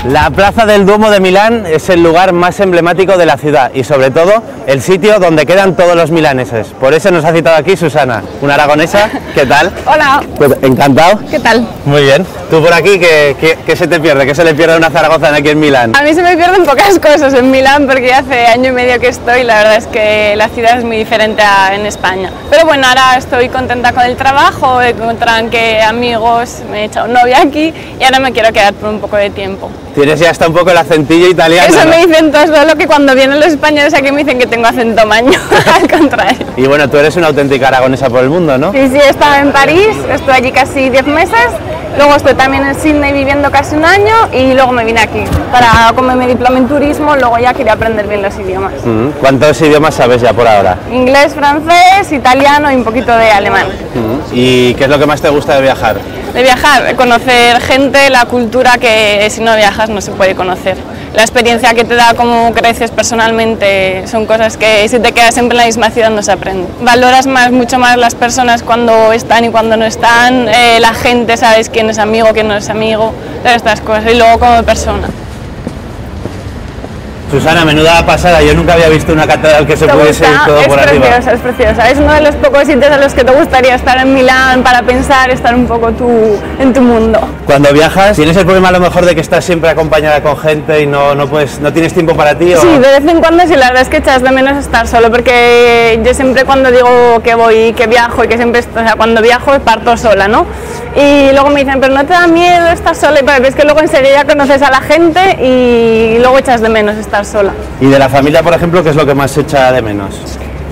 La Plaza del Duomo de Milán es el lugar más emblemático de la ciudad y sobre todo el sitio donde quedan todos los milaneses. Por eso nos ha citado aquí Susana, una aragonesa. ¿Qué tal? Hola. Pues encantado. ¿Qué tal? Muy bien. Tú por aquí, ¿qué se te pierde? ¿Qué se le pierde a una zaragozana aquí en Milán? A mí se me pierden pocas cosas en Milán porque ya hace año y medio que estoy. La verdad es que la ciudad es muy diferente en España. Pero bueno, ahora estoy contenta con el trabajo, he encontrado amigos, me he echado un novio aquí y ahora me quiero quedar por un poco de tiempo. Tienes ya hasta un poco el acentillo italiano, Eso, ¿no? me dicen todos, solo que cuando vienen los españoles aquí me dicen que tengo acento maño, al contrario. Y bueno, tú eres una auténtica aragonesa por el mundo, ¿no? Sí, he estado en París, estuve allí casi 10 meses, luego estuve también en Sydney viviendo casi un año y luego me vine aquí para, como me diplomé en turismo, luego ya quería aprender bien los idiomas. ¿Cuántos idiomas sabes ya por ahora? Inglés, francés, italiano y un poquito de alemán. ¿Y qué es lo que más te gusta de viajar? De viajar, conocer gente, la cultura que si no viajas no se puede conocer. La experiencia que te da, cómo creces personalmente, son cosas que si te quedas siempre en la misma ciudad no se aprende. Valoras mucho más las personas cuando están y cuando no están, la gente, sabes quién es amigo, quién no es amigo, todas estas cosas, y luego como persona. Susana, menuda pasada, yo nunca había visto una catedral que se pudiese ir todo por arriba. Es preciosa, es uno de los pocos sitios en los que te gustaría estar en Milán para pensar, estar un poco en tu mundo. Cuando viajas, ¿tienes el problema a lo mejor de que estás siempre acompañada con gente y no tienes tiempo para ti? ¿O? Sí, de vez en cuando sí, la verdad es que echas de menos estar solo, porque yo siempre cuando digo que voy, que viajo y que siempre, o sea, cuando viajo parto sola, ¿no? Y luego me dicen, pero ¿no te da miedo estar sola? Y ves que luego enseguida conoces a la gente y luego echas de menos estar sola. ¿Y de la familia, por ejemplo, qué es lo que más se echa de menos?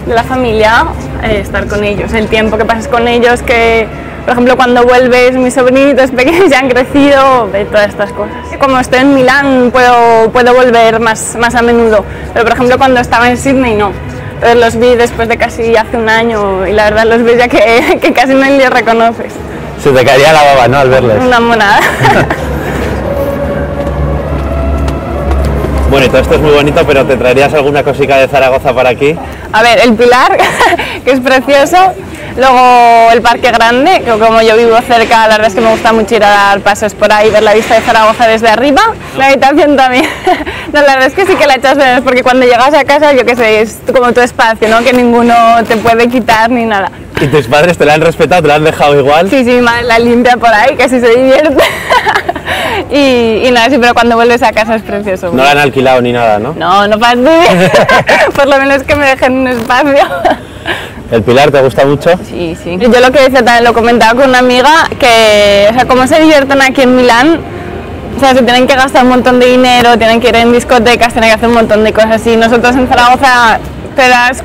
De la familia, estar con ellos, el tiempo que pasas con ellos, que por ejemplo cuando vuelves, mis sobrinitos pequeños ya han crecido, todas estas cosas. Como estoy en Milán puedo volver más a menudo, pero por ejemplo cuando estaba en Sydney no. Entonces los vi después de casi hace un año y la verdad los ves ya que casi no les reconoces. Se te caería la baba, ¿no?, al verles. Una monada. Bueno, y todo esto es muy bonito, pero ¿te traerías alguna cosica de Zaragoza para aquí? A ver, el Pilar, que es precioso, luego el Parque Grande, que como yo vivo cerca, la verdad es que me gusta mucho ir a dar pasos por ahí, ver la vista de Zaragoza desde arriba, la habitación también. No, la verdad es que sí que la echas de menos, porque cuando llegas a casa, yo qué sé, es como tu espacio, ¿no?, que ninguno te puede quitar ni nada. ¿Y tus padres te la han respetado, te la han dejado igual? Sí, mi madre la limpia por ahí, que así se divierte. Y nada, sí, pero cuando vuelves a casa es precioso. No la han alquilado ni nada, ¿no? No fastidies. Por lo menos que me dejen un espacio. ¿El Pilar te gusta mucho? Sí. Yo lo que decía también, lo comentaba con una amiga, que, o sea, cómo se divierten aquí en Milán. O sea, se tienen que gastar un montón de dinero, tienen que ir en discotecas, tienen que hacer un montón de cosas así. Nosotros en Zaragoza te das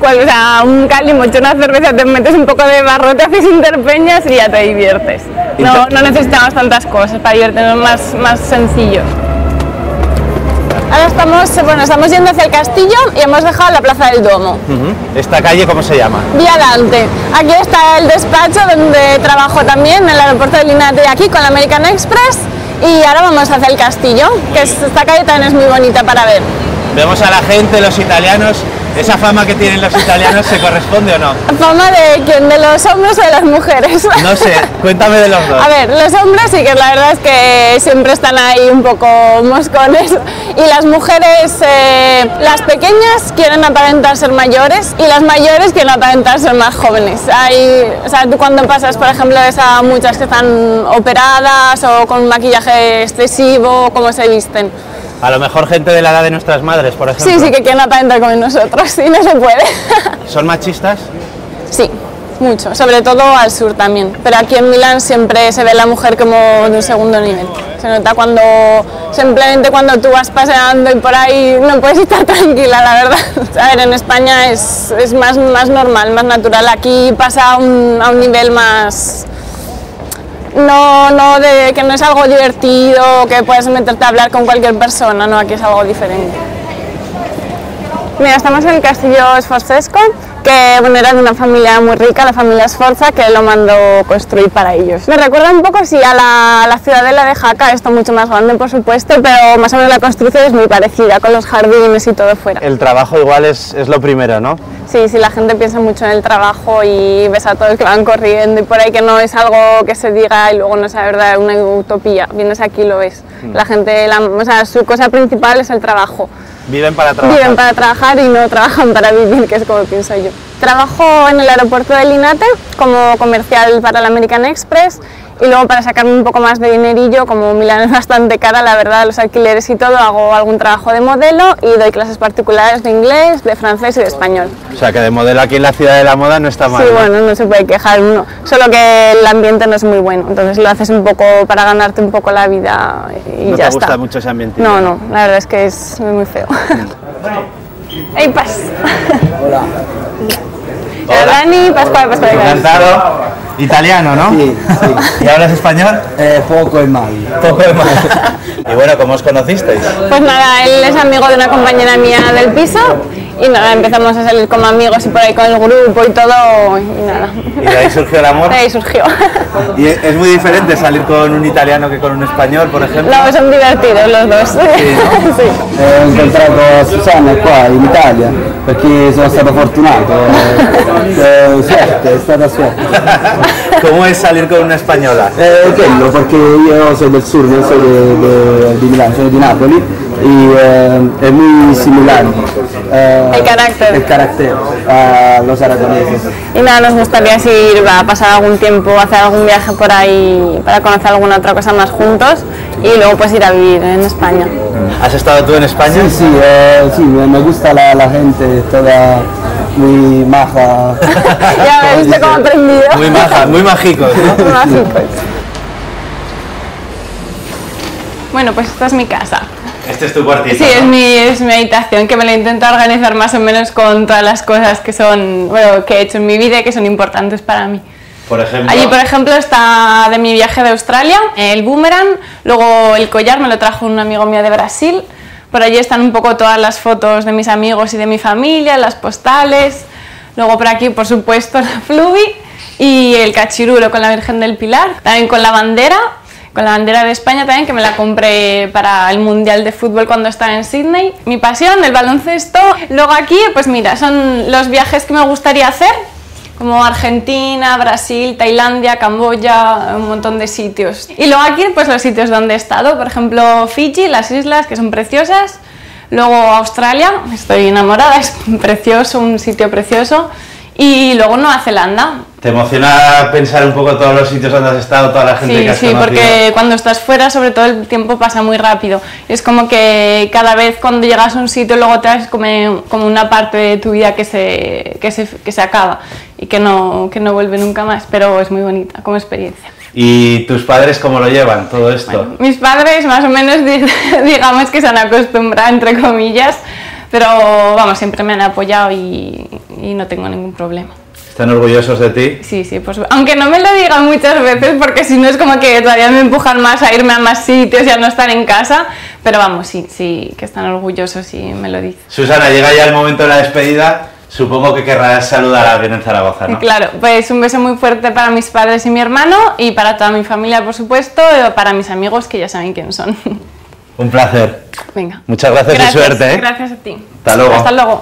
un calimocho, una cerveza, te metes un poco de barro, te haces interpeñas y ya te diviertes. No necesitamos tantas cosas para divertirnos, más sencillos. Ahora estamos yendo hacia el castillo y hemos dejado la Plaza del Duomo. ¿Esta calle cómo se llama? Vía Dante. Aquí está el despacho donde trabajo también, en el aeropuerto de Linate de aquí con la American Express. Y ahora vamos hacia el castillo, que esta calle también es muy bonita para ver. Vemos a la gente, los italianos. ¿Esa fama que tienen los italianos se corresponde o no? ¿Fama de quién? ¿De los hombres o de las mujeres? No sé, cuéntame de los dos. A ver, los hombres sí que la verdad es que siempre están ahí un poco moscones y las mujeres, las pequeñas quieren aparentar ser mayores y las mayores quieren aparentar ser más jóvenes. O sea, tú cuando pasas, por ejemplo, ves a muchas que están operadas o con maquillaje excesivo, cómo se visten. A lo mejor gente de la edad de nuestras madres, por ejemplo. Sí, que quieren aparentar como nosotros, sí, no se puede. ¿Son machistas? Sí, mucho, sobre todo al sur también. Pero aquí en Milán siempre se ve la mujer como de un segundo nivel. Se nota simplemente cuando tú vas paseando y por ahí no puedes estar tranquila, la verdad. A ver, en España es más normal, más natural. Aquí pasa a un nivel más... No de que no es algo divertido, que puedes meterte a hablar con cualquier persona, no, aquí es algo diferente. Mira, estamos en el castillo Sforzesco, que bueno, era de una familia muy rica, la familia Sforza, que lo mandó construir para ellos. Me recuerda un poco sí, a la ciudadela de Jaca, esto mucho más grande por supuesto, pero más o menos la construcción es muy parecida, con los jardines y todo fuera. El trabajo igual es lo primero, ¿no? Sí, sí, la gente piensa mucho en el trabajo y ves a todos que van corriendo y por ahí que no es algo que se diga y luego no sea verdad, una utopía. Vienes aquí y lo ves. La gente, o sea, su cosa principal es el trabajo. Viven para trabajar. Viven para trabajar y no trabajan para vivir, que es como pienso yo. Trabajo en el aeropuerto de Linate como comercial para el American Express y luego para sacarme un poco más de dinerillo, como Milán es bastante cara, la verdad, los alquileres y todo, hago algún trabajo de modelo y doy clases particulares de inglés, de francés y de español. O sea, que de modelo aquí en la ciudad de la moda no está mal. Sí, ¿no? bueno, no se puede quejar uno, solo que el ambiente no es muy bueno, entonces lo haces un poco para ganarte un poco la vida y ¿No ya te está. gusta mucho ese ambiente? No, no, la verdad es que es muy feo. ¡Ey, Paz! Hola. Dani, Pascual. Encantado. Italiano, ¿no? Sí, sí. ¿Y hablas español? Poco y mal. Poco de más. Y bueno, ¿cómo os conocisteis? Pues nada, él es amigo de una compañera mía del piso y nada, empezamos a salir como amigos y por ahí con el grupo y todo y nada. ¿Y de ahí surgió el amor? De ahí surgió. ¿Y es muy diferente salir con un italiano que con un español, por ejemplo? No, son divertidos los dos. Sí, ¿no? Sí. Ho incontrato Susanna qua in Italia perché sono stato fortunato. Suerte, è stata suerte. ¿Cómo es salir con una española? Quello perché io sono del sur, non sono di Milano, sono di Napoli y es muy similar El carácter. a los aragoneses. Y nada, nos gustaría ir a pasar algún tiempo, hacer algún viaje por ahí para conocer alguna otra cosa más juntos y luego pues ir a vivir en España. ¿Has estado tú en España? Sí, sí, sí, me gusta la gente, toda muy maja. Ya me viste cómo he aprendido. Muy maja, muy mágicos, ¿no? Muy mágicos. Bueno, pues esta es mi casa. Este es tu cuartito, Sí, ¿no? es mi habitación, que me la intento organizar más o menos con todas las cosas que son, bueno, que he hecho en mi vida y que son importantes para mí. Por ejemplo. Allí, por ejemplo, está de mi viaje de Australia, el boomerang, luego el collar me lo trajo un amigo mío de Brasil. Por allí están un poco todas las fotos de mis amigos y de mi familia, las postales. Luego por aquí, por supuesto, la Fluvi y el cachirulo con la Virgen del Pilar. También con la bandera de España también, que me la compré para el Mundial de Fútbol cuando estaba en Sydney. Mi pasión, el baloncesto. Luego aquí, pues mira, son los viajes que me gustaría hacer, como Argentina, Brasil, Tailandia, Camboya, un montón de sitios. Y luego aquí, pues los sitios donde he estado, por ejemplo, Fiji, las islas, que son preciosas. Luego Australia, estoy enamorada, es precioso, un sitio precioso. Y luego Nueva Zelanda. ¿Te emociona pensar un poco todos los sitios donde has estado, toda la gente que has conocido? Sí, porque cuando estás fuera, sobre todo, el tiempo pasa muy rápido. Es como que cada vez cuando llegas a un sitio, luego te das como una parte de tu vida que se acaba y que no vuelve nunca más, pero es muy bonita como experiencia. ¿Y tus padres cómo lo llevan todo esto? Bueno, mis padres más o menos digamos que se han acostumbrado, entre comillas, pero vamos, siempre me han apoyado y no tengo ningún problema. ¿Están orgullosos de ti? Sí, pues aunque no me lo digan muchas veces, porque si no es como que todavía me empujan más a irme a más sitios y a no estar en casa, pero vamos, sí, que están orgullosos y me lo dicen. Susana, llega ya el momento de la despedida, supongo que querrás saludar a alguien en Zaragoza, ¿no? Claro, pues un beso muy fuerte para mis padres y mi hermano y para toda mi familia, por supuesto, y para mis amigos que ya saben quién son. Un placer. Venga. Muchas gracias y suerte, ¿eh? Gracias a ti. Hasta luego. Hasta luego.